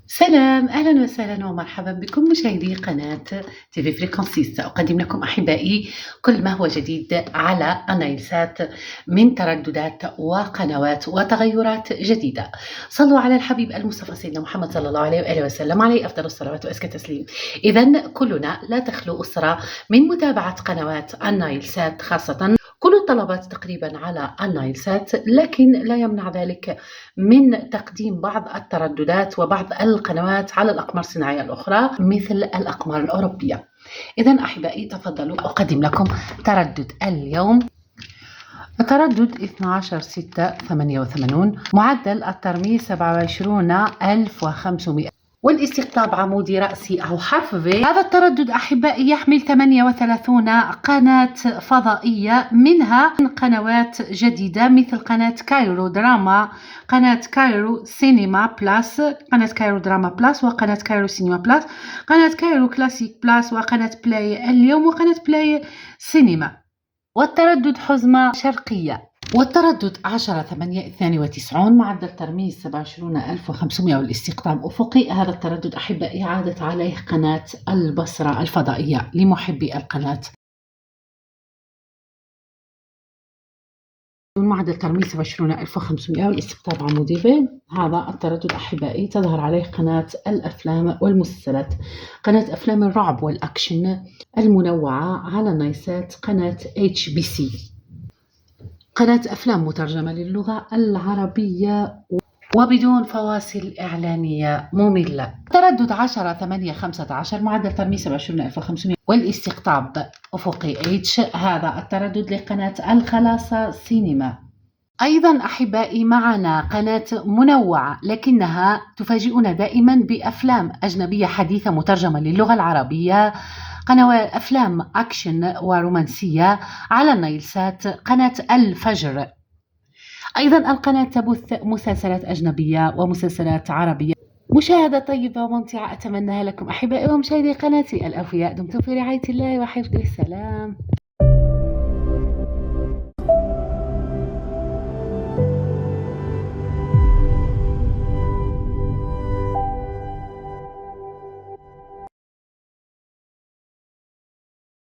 سلام، أهلًا وسهلًا ومرحبًا بكم مشاهدي قناة TV Frequency. سأقدم لكم أحبائي كل ما هو جديد على النايلسات من ترددات وقنوات وتغيرات جديدة. صلوا على الحبيب المصطفى سيدنا محمد صلى الله عليه وآله وسلم، عليه أفضل الصلوات وأزكى التسليم. إذًا كلنا لا تخلو أسرة من متابعة قنوات النايلسات، خاصةً كل الطلبات تقريبا على النايلسات، لكن لا يمنع ذلك من تقديم بعض الترددات وبعض القنوات على الأقمار الصناعية الأخرى مثل الأقمار الأوروبية. إذن أحبائي تفضلوا، أقدم لكم تردد اليوم. تردد 12688، معدل الترميز 27500، والاستقطاب عمودي رأسي أو حرف V. هذا التردد أحبائي يحمل 38 قناة فضائية، منها قنوات جديدة مثل قناة كايرو دراما، قناة كايرو سينما بلاس، قناة كايرو دراما بلاس، وقناة كايرو سينما بلاس، قناة كايرو كلاسيك بلاس، وقناة بلاي اليوم، وقناة بلاي سينما. والتردد حزمة شرقية. والتردد 10892، معدل ترميز 27500، والاستقطاب أفقي. هذا التردد أحبائي عادت عليه قناة البصرة الفضائية لمحبي القناة. معدل ترميز 27500، والاستقطاب عمودي ب. هذا التردد أحبائي تظهر عليه قناة الأفلام والمسلسلات، قناة أفلام الرعب والأكشن المنوعة على النايسات، قناة HBC، قناة أفلام مترجمة للغة العربية وبدون فواصل إعلانية مملة. تردد 10815، معدل ترميز 27500، والاستقطاب أفقي H. هذا التردد لقناة الخلاصة سينما. أيضا أحبائي معنا قناة منوعة، لكنها تفاجئنا دائما بأفلام أجنبية حديثة مترجمة للغة العربية، قنوات أفلام أكشن ورومانسية على النايلسات، قناة الفجر. أيضا القناة تبث مسلسلات أجنبية ومسلسلات عربية. مشاهدة طيبة وممتعة أتمناها لكم أحبائي ومشاهدي قناتي الأوفياء. دمتم في رعاية الله وحفظه. السلام.